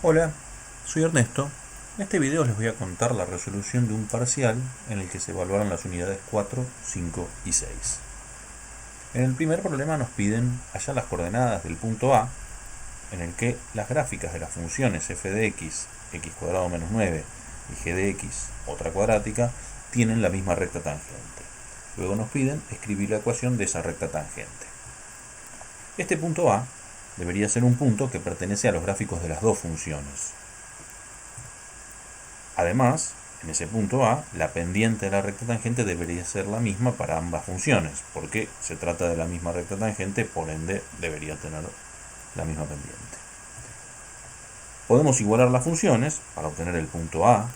Hola, soy Ernesto. En este video les voy a contar la resolución de un parcial en el que se evaluaron las unidades 4, 5 y 6. En el primer problema nos piden hallar las coordenadas del punto A, en el que las gráficas de las funciones f de x, x cuadrado menos 9, y g de x, otra cuadrática, tienen la misma recta tangente. Luego nos piden escribir la ecuación de esa recta tangente. Este punto A debería ser un punto que pertenece a los gráficos de las dos funciones. Además, en ese punto A, la pendiente de la recta tangente debería ser la misma para ambas funciones, porque se trata de la misma recta tangente, por ende debería tener la misma pendiente. Podemos igualar las funciones para obtener el punto A,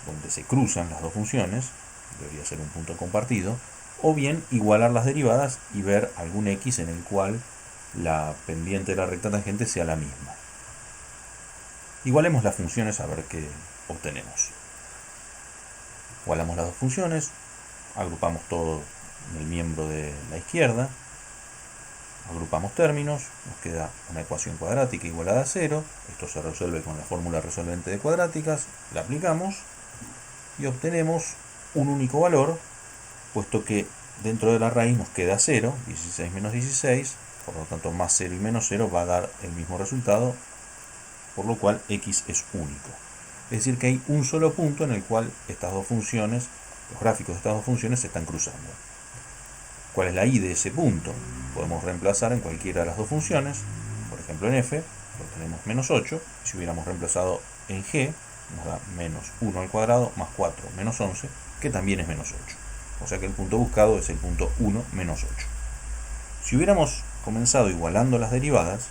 donde se cruzan las dos funciones, debería ser un punto compartido, o bien igualar las derivadas y ver algún x en el cual la pendiente de la recta tangente sea la misma. Igualemos las funciones a ver qué obtenemos. Igualamos las dos funciones, agrupamos todo en el miembro de la izquierda, agrupamos términos, nos queda una ecuación cuadrática igualada a 0, esto se resuelve con la fórmula resolvente de cuadráticas, la aplicamos y obtenemos un único valor, puesto que dentro de la raíz nos queda 0, 16 menos 16, por lo tanto más 0 y menos 0 va a dar el mismo resultado, por lo cual x es único. Es decir, que hay un solo punto en el cual estas dos funciones, los gráficos de estas dos funciones se están cruzando. ¿Cuál es la y de ese punto? Podemos reemplazar en cualquiera de las dos funciones, por ejemplo en f, obtenemos menos 8, si hubiéramos reemplazado en g, nos da menos 1 al cuadrado más 4 menos 11, que también es menos 8. O sea que el punto buscado es el punto 1 menos 8. Si hubiéramos comenzado igualando las derivadas,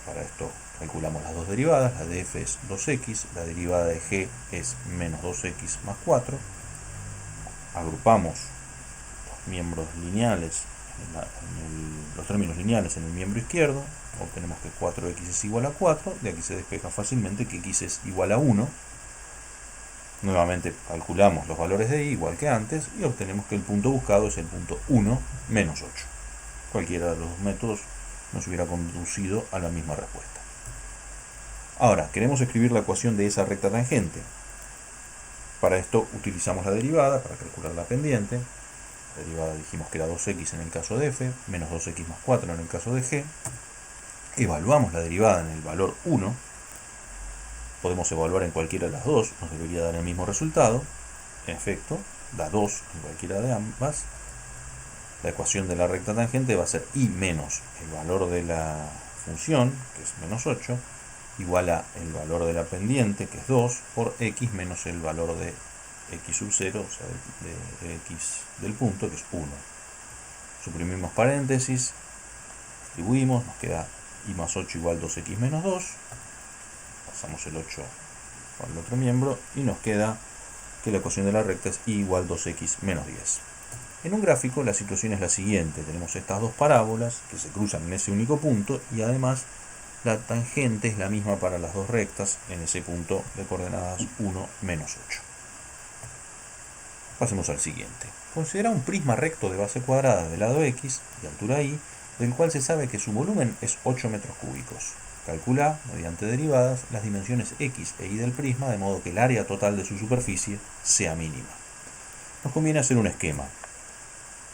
para esto calculamos las dos derivadas, la de f es 2x, la derivada de g es menos 2x más 4, agrupamos los miembros lineales, los términos lineales en el miembro izquierdo, obtenemos que 4x es igual a 4, de aquí se despeja fácilmente que x es igual a 1, nuevamente calculamos los valores de y igual que antes y obtenemos que el punto buscado es el punto 1 menos 8. Cualquiera de los dos métodos nos hubiera conducido a la misma respuesta. Ahora, queremos escribir la ecuación de esa recta tangente. Para esto utilizamos la derivada para calcular la pendiente. La derivada dijimos que era 2x en el caso de f, menos 2x más 4 en el caso de g. Evaluamos la derivada en el valor 1. Podemos evaluar en cualquiera de las dos, nos debería dar el mismo resultado. En efecto, da 2 en cualquiera de ambas. La ecuación de la recta tangente va a ser y menos el valor de la función, que es menos 8, igual a el valor de la pendiente, que es 2, por x menos el valor de x sub 0, o sea, de x del punto, que es 1. Suprimimos paréntesis, distribuimos, nos queda y más 8 igual 2x menos 2, pasamos el 8 al otro miembro y nos queda que la ecuación de la recta es y igual 2x menos 10. En un gráfico la situación es la siguiente, tenemos estas dos parábolas que se cruzan en ese único punto y además la tangente es la misma para las dos rectas en ese punto de coordenadas 1, menos 8. Pasemos al siguiente. Considera un prisma recto de base cuadrada de lado x, de altura y, del cual se sabe que su volumen es 8 metros cúbicos. Calcula, mediante derivadas, las dimensiones x e y del prisma de modo que el área total de su superficie sea mínima. Nos conviene hacer un esquema.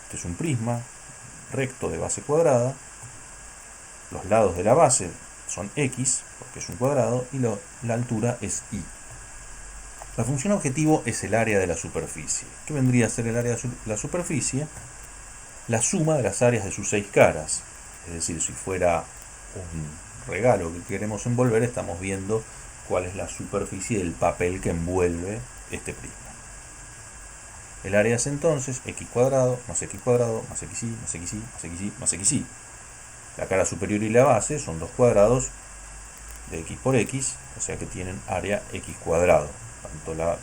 Este es un prisma recto de base cuadrada. Los lados de la base son x, porque es un cuadrado, y la altura es y. La función objetivo es el área de la superficie. ¿Qué vendría a ser el área de la superficie? La suma de las áreas de sus 6 caras. Es decir, si fuera un regalo que queremos envolver, estamos viendo cuál es la superficie del papel que envuelve este prisma. El área es entonces x cuadrado más x cuadrado más xy más xy más xy más xy. La cara superior y la base son dos cuadrados de x por x, o sea que tienen área x cuadrado, tanto la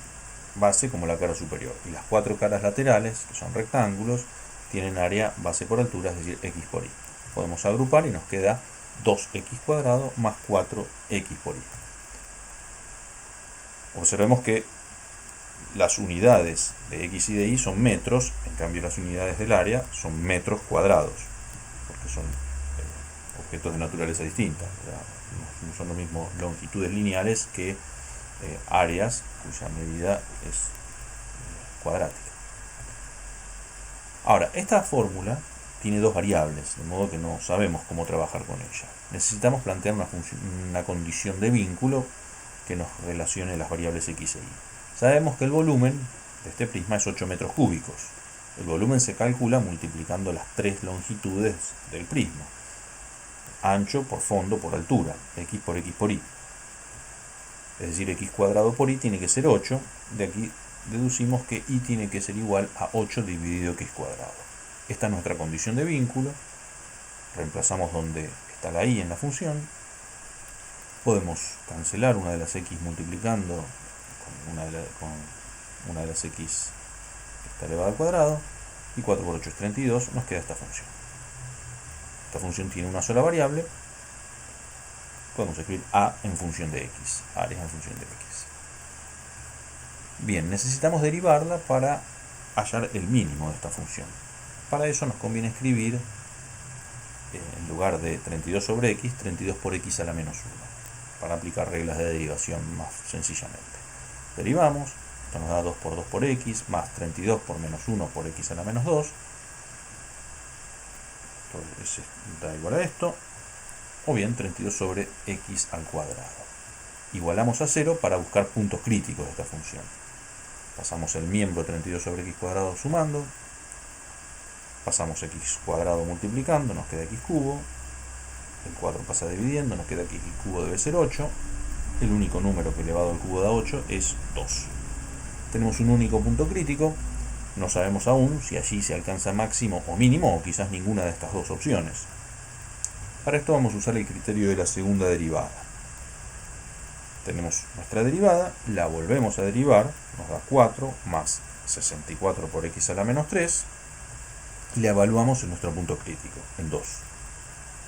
base como la cara superior. Y las 4 caras laterales, que son rectángulos, tienen área base por altura, es decir, x por y. Podemos agrupar y nos queda 2x cuadrado más 4x por y. Observemos que las unidades de x y de y son metros, en cambio las unidades del área son metros cuadrados, porque son objetos de naturaleza distinta. O sea, no son lo mismo longitudes lineales que áreas cuya medida es cuadrática. Ahora, esta fórmula tiene dos variables, de modo que no sabemos cómo trabajar con ella. Necesitamos plantear una condición de vínculo que nos relacione las variables x e y. Sabemos que el volumen de este prisma es 8 metros cúbicos. El volumen se calcula multiplicando las tres longitudes del prisma. Ancho por fondo por altura, x por y. Es decir, x cuadrado por y tiene que ser 8. De aquí deducimos que y tiene que ser igual a 8 dividido x cuadrado. Esta es nuestra condición de vínculo. Reemplazamos donde está la y en la función. Podemos cancelar una de las x multiplicando con una de las x que está elevada al cuadrado. Y 4 por 8 es 32. Nos queda esta función. Esta función tiene una sola variable. Podemos escribir a en función de x. Áreas en función de x. Bien, necesitamos derivarla para hallar el mínimo de esta función. Para eso nos conviene escribir, en lugar de 32 sobre x, 32 por x a la menos 1, para aplicar reglas de derivación más sencillamente. Derivamos, esto nos da 2 por 2 por x, más 32 por menos 1 por x a la menos 2. Entonces da igual a esto, o bien 32 sobre x al cuadrado. Igualamos a 0 para buscar puntos críticos de esta función. Pasamos el miembro 32 sobre x cuadrado sumando. Pasamos x cuadrado multiplicando, nos queda x cubo. El 4 pasa dividiendo, nos queda que x cubo debe ser 8. El único número que elevado al cubo da 8 es 2. Tenemos un único punto crítico. No sabemos aún si allí se alcanza máximo o mínimo, o quizás ninguna de estas dos opciones. Para esto vamos a usar el criterio de la segunda derivada. Tenemos nuestra derivada, la volvemos a derivar, nos da 4 más 64 por x a la menos 3, y la evaluamos en nuestro punto crítico, en 2.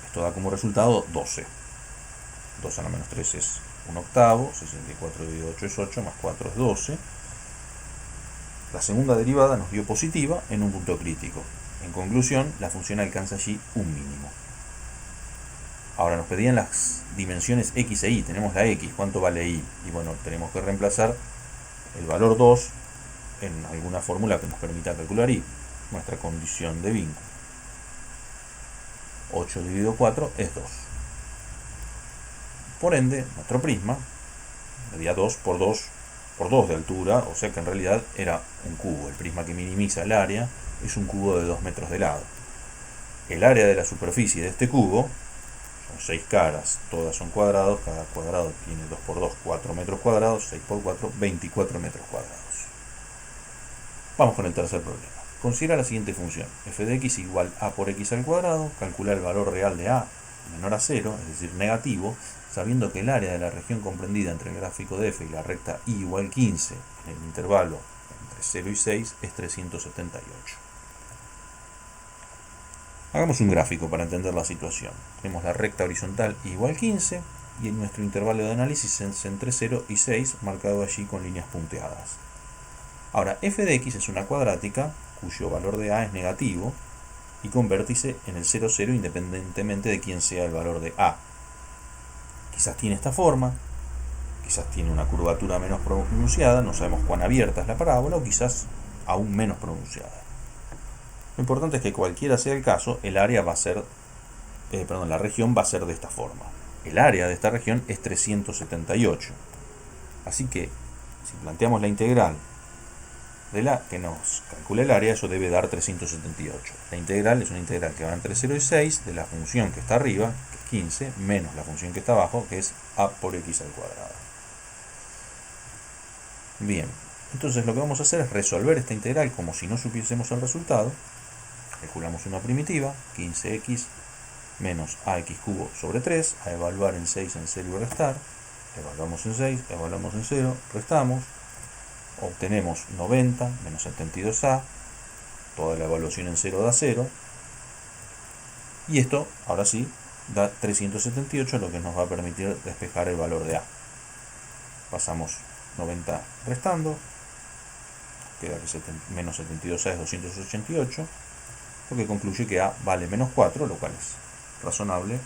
Esto da como resultado 12. 2 a la menos 3 es 1/8, 64 dividido 8 es 8, más 4 es 12. La segunda derivada nos dio positiva en un punto crítico. En conclusión, la función alcanza allí un mínimo. Ahora nos pedían las dimensiones x e y. Tenemos la x, ¿cuánto vale y? Y bueno, tenemos que reemplazar el valor 2 en alguna fórmula que nos permita calcular y. Nuestra condición de vínculo. 8 dividido 4 es 2. Por ende, nuestro prisma medía 2 por 2 por 2 de altura, o sea que en realidad era un cubo. El prisma que minimiza el área es un cubo de 2 metros de lado. El área de la superficie de este cubo son 6 caras, todas son cuadrados, cada cuadrado tiene 2 por 2, 4 metros cuadrados, 6 por 4, 24 metros cuadrados. Vamos con el tercer problema. Considera la siguiente función, f de x igual a por x al cuadrado, calcula el valor real de a menor a 0, es decir, negativo, sabiendo que el área de la región comprendida entre el gráfico de f y la recta y igual 15 en el intervalo entre 0 y 6 es 378. Hagamos un gráfico para entender la situación. Tenemos la recta horizontal igual 15 y en nuestro intervalo de análisis es entre 0 y 6, marcado allí con líneas punteadas. Ahora, f de x es una cuadrática cuyo valor de a es negativo y con vértice en el 0, 0 independientemente de quién sea el valor de a. Quizás tiene esta forma, quizás tiene una curvatura menos pronunciada, no sabemos cuán abierta es la parábola, o quizás aún menos pronunciada. Lo importante es que cualquiera sea el caso, el área va a ser, la región va a ser de esta forma. El área de esta región es 378. Así que, si planteamos la integral de la que nos calcula el área, eso debe dar 378. La integral es una integral que va entre 0 y 6 de la función que está arriba, que es 15, menos la función que está abajo, que es a por x al cuadrado. Bien, entonces lo que vamos a hacer es resolver esta integral como si no supiésemos el resultado. Calculamos una primitiva, 15x menos ax cubo sobre 3, a evaluar en 6 en 0 y restar. Evaluamos en 6, evaluamos en 0, restamos. Obtenemos 90 menos 72a, toda la evaluación en 0 da 0, y esto, ahora sí, da 378, lo que nos va a permitir despejar el valor de a. Pasamos 90 restando, queda que menos 72a es 288, lo que concluye que a vale menos 4, lo cual es razonable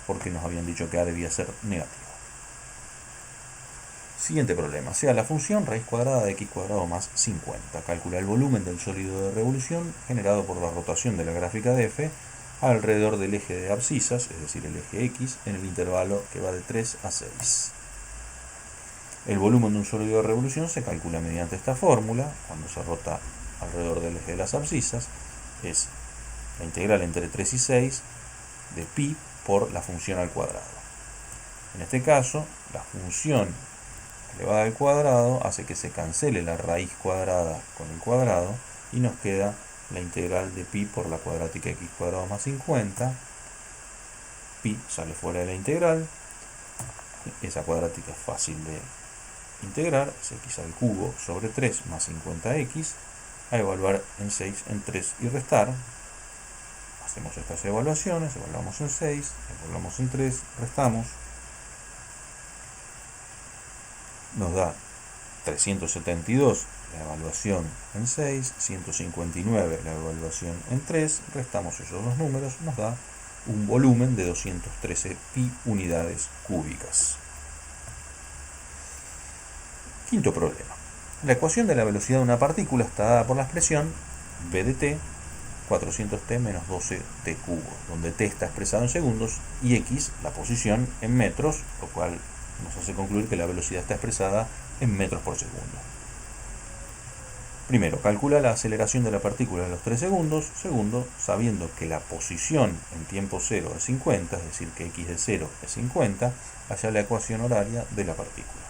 porque nos habían dicho que A debía ser negativo. Siguiente problema, sea la función raíz cuadrada de x cuadrado más 50. Calcula el volumen del sólido de revolución generado por la rotación de la gráfica de f alrededor del eje de abscisas, es decir, el eje x, en el intervalo que va de 3 a 6. El volumen de un sólido de revolución se calcula mediante esta fórmula. Cuando se rota alrededor del eje de las abscisas, es la integral entre 3 y 6 de pi por la función al cuadrado. En este caso, la función elevada al cuadrado hace que se cancele la raíz cuadrada con el cuadrado y nos queda la integral de pi por la cuadrática x cuadrado más 50. Pi sale fuera de la integral. Esa cuadrática es fácil de integrar, es x al cubo sobre 3 más 50x, a evaluar en 6, en 3 y restar. Hacemos estas evaluaciones, evaluamos en 6, evaluamos en 3, restamos. Nos da 372 la evaluación en 6, 159 la evaluación en 3, restamos esos dos números, nos da un volumen de 213 pi unidades cúbicas. Quinto problema. La ecuación de la velocidad de una partícula está dada por la expresión v de t 400t menos 12t cubo, donde t está expresado en segundos y x, la posición, en metros, lo cual nos hace concluir que la velocidad está expresada en metros por segundo. Primero, calcula la aceleración de la partícula en los 3 segundos. Segundo, sabiendo que la posición en tiempo 0 es 50, es decir, que x de 0 es 50, halla la ecuación horaria de la partícula.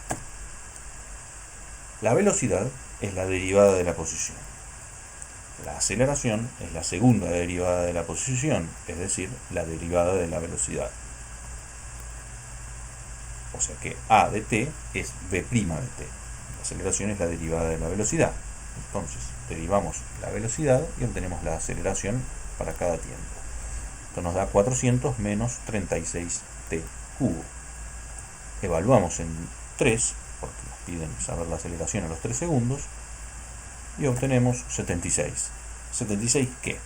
La velocidad es la derivada de la posición. La aceleración es la segunda derivada de la posición, es decir, la derivada de la velocidad. O sea que a de t es v' de t. La aceleración es la derivada de la velocidad. Entonces, derivamos la velocidad y obtenemos la aceleración para cada tiempo. Esto nos da 400 menos 36t cubo. Evaluamos en 3, porque nos piden saber la aceleración a los 3 segundos, y obtenemos 76. ¿76 qué?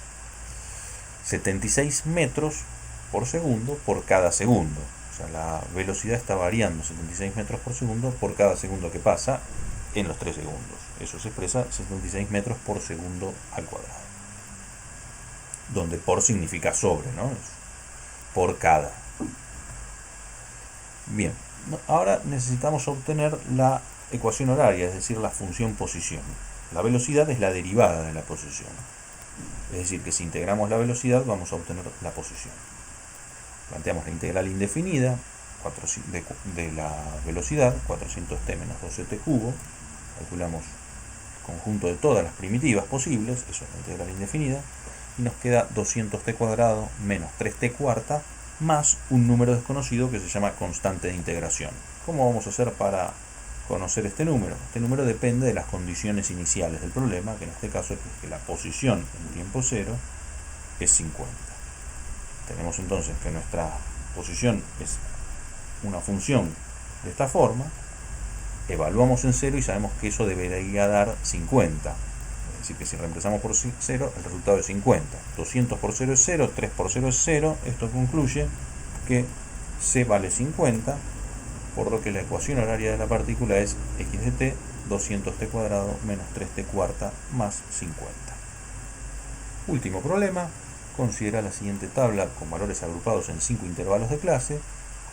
76 metros por segundo por cada segundo. O sea, la velocidad está variando 76 metros por segundo por cada segundo que pasa en los 3 segundos. Eso se expresa 76 metros por segundo al cuadrado. Donde por significa sobre, ¿no? Por cada. Bien, ahora necesitamos obtener la ecuación horaria, es decir, la función posición. La velocidad es la derivada de la posición. Es decir, que si integramos la velocidad vamos a obtener la posición. Planteamos la integral indefinida de la velocidad, 400t menos 12t cubo. Calculamos el conjunto de todas las primitivas posibles, eso es la integral indefinida, y nos queda 200t cuadrado menos 3t cuarta más un número desconocido que se llama constante de integración. ¿Cómo vamos a hacer para conocer este número? Este número depende de las condiciones iniciales del problema, que en este caso es que la posición en tiempo 0 es 50. Tenemos entonces que nuestra posición es una función de esta forma, evaluamos en 0 y sabemos que eso debería dar 50. Es decir, que si reemplazamos por 0, el resultado es 50. 200 por 0 es 0, 3 por 0 es 0. Esto concluye que c vale 50, por lo que la ecuación horaria de la partícula es x de t, 200t cuadrado menos 3t cuarta más 50. Último problema. Considera la siguiente tabla con valores agrupados en 5 intervalos de clase,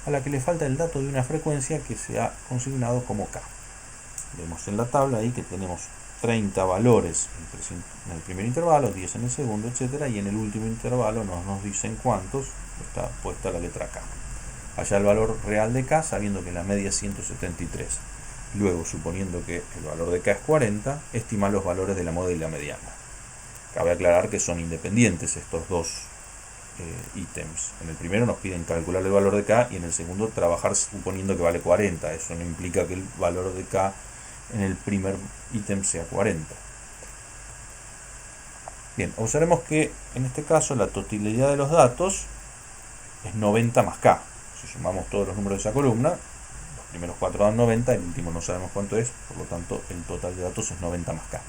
a la que le falta el dato de una frecuencia que se ha consignado como k. Vemos en la tabla ahí que tenemos 30 valores en el primer intervalo, 10 en el segundo, etc. Y en el último intervalo nos dicen cuántos, está puesta la letra k. Halla el valor real de k sabiendo que la media es 173. Luego, suponiendo que el valor de k es 40, estima los valores de la moda y la mediana. Cabe aclarar que son independientes estos dos ítems. En el primero nos piden calcular el valor de k y en el segundo trabajar suponiendo que vale 40. Eso no implica que el valor de k en el primer ítem sea 40. Bien, observemos que en este caso la totalidad de los datos es 90 más k. Si sumamos todos los números de esa columna, los primeros 4 dan 90, el último no sabemos cuánto es, por lo tanto el total de datos es 90 más k.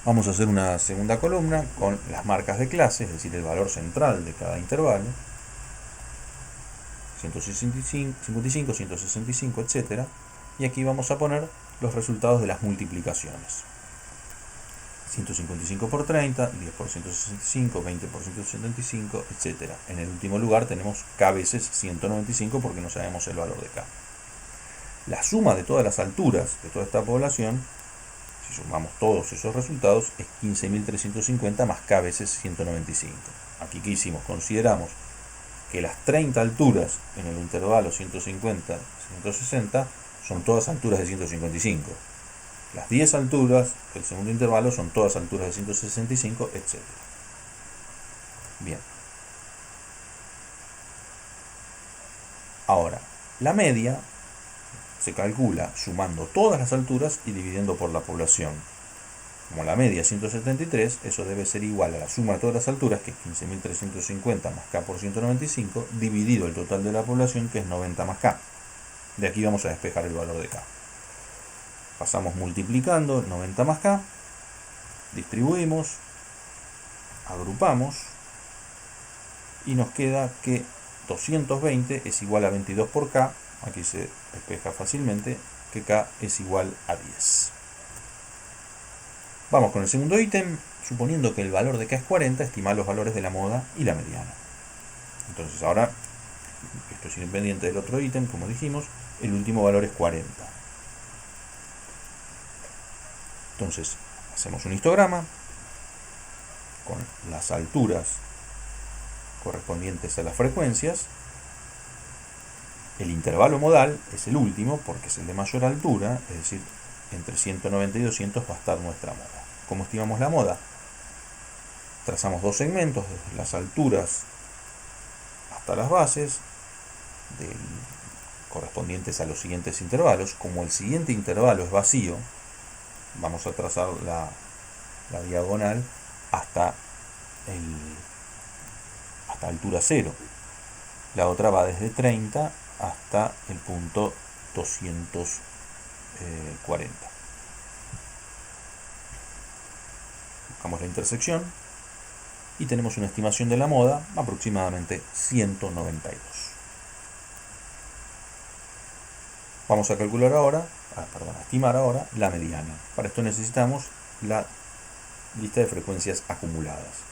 Vamos a hacer una segunda columna con las marcas de clase, es decir, el valor central de cada intervalo, 165, 55, 165, etc. Y aquí vamos a poner los resultados de las multiplicaciones. 155 por 30, 10 por 165, 20 por 175, etc. En el último lugar tenemos k veces 195 porque no sabemos el valor de k. La suma de todas las alturas de toda esta población, si sumamos todos esos resultados, es 15.350 más k veces 195. Aquí, ¿qué hicimos? Consideramos que las 30 alturas en el intervalo 150-160 son todas alturas de 155. Las 10 alturas del segundo intervalo son todas alturas de 165, etc. Bien. Ahora, la media se calcula sumando todas las alturas y dividiendo por la población. Como la media es 173, eso debe ser igual a la suma de todas las alturas, que es 15.350 más k por 195, dividido el total de la población, que es 90 más k. De aquí vamos a despejar el valor de k. Pasamos multiplicando 90 más k, distribuimos, agrupamos, y nos queda que 220 es igual a 22 por k, aquí se despeja fácilmente, que k es igual a 10. Vamos con el segundo ítem. Suponiendo que el valor de k es 40, estimar los valores de la moda y la mediana. Entonces ahora, esto es independiente del otro ítem, como dijimos, el último valor es 40. Entonces, hacemos un histograma con las alturas correspondientes a las frecuencias. El intervalo modal es el último porque es el de mayor altura, es decir, entre 190 y 200 va a estar nuestra moda. ¿Cómo estimamos la moda? Trazamos dos segmentos desde las alturas hasta las bases correspondientes a los siguientes intervalos. Como el siguiente intervalo es vacío, vamos a trazar la diagonal hasta altura 0. La otra va desde 30 hasta el punto 240. Buscamos la intersección y tenemos una estimación de la moda aproximadamente 192. Vamos a calcular ahora, a estimar ahora la mediana. Para esto necesitamos la lista de frecuencias acumuladas.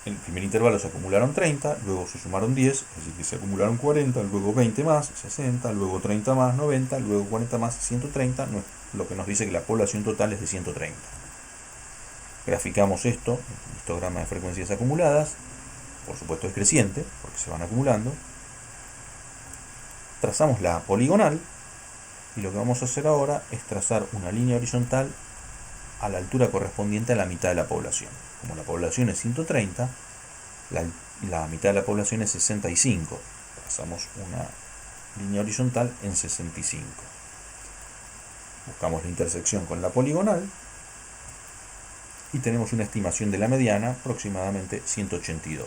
En el primer intervalo se acumularon 30, luego se sumaron 10, es decir que se acumularon 40, luego 20 más, 60, luego 30 más, 90, luego 40 más, 130, lo que nos dice que la población total es de 130. Graficamos esto, el histograma de frecuencias acumuladas, por supuesto es creciente, porque se van acumulando. Trazamos la poligonal, y lo que vamos a hacer ahora es trazar una línea horizontal a la altura correspondiente a la mitad de la población. Como la población es 130, la mitad de la población es 65. Trazamos una línea horizontal en 65. Buscamos la intersección con la poligonal y tenemos una estimación de la mediana aproximadamente 182.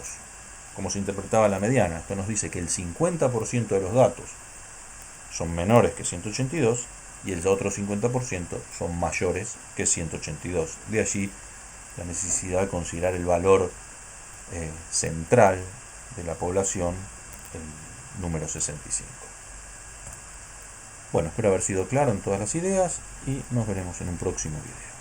¿Cómo se interpretaba la mediana? Esto nos dice que el 50% de los datos son menores que 182 y el otro 50% son mayores que 182. De allí la necesidad de considerar el valor central de la población, el número 65. Bueno, espero haber sido claro en todas las ideas y nos veremos en un próximo video.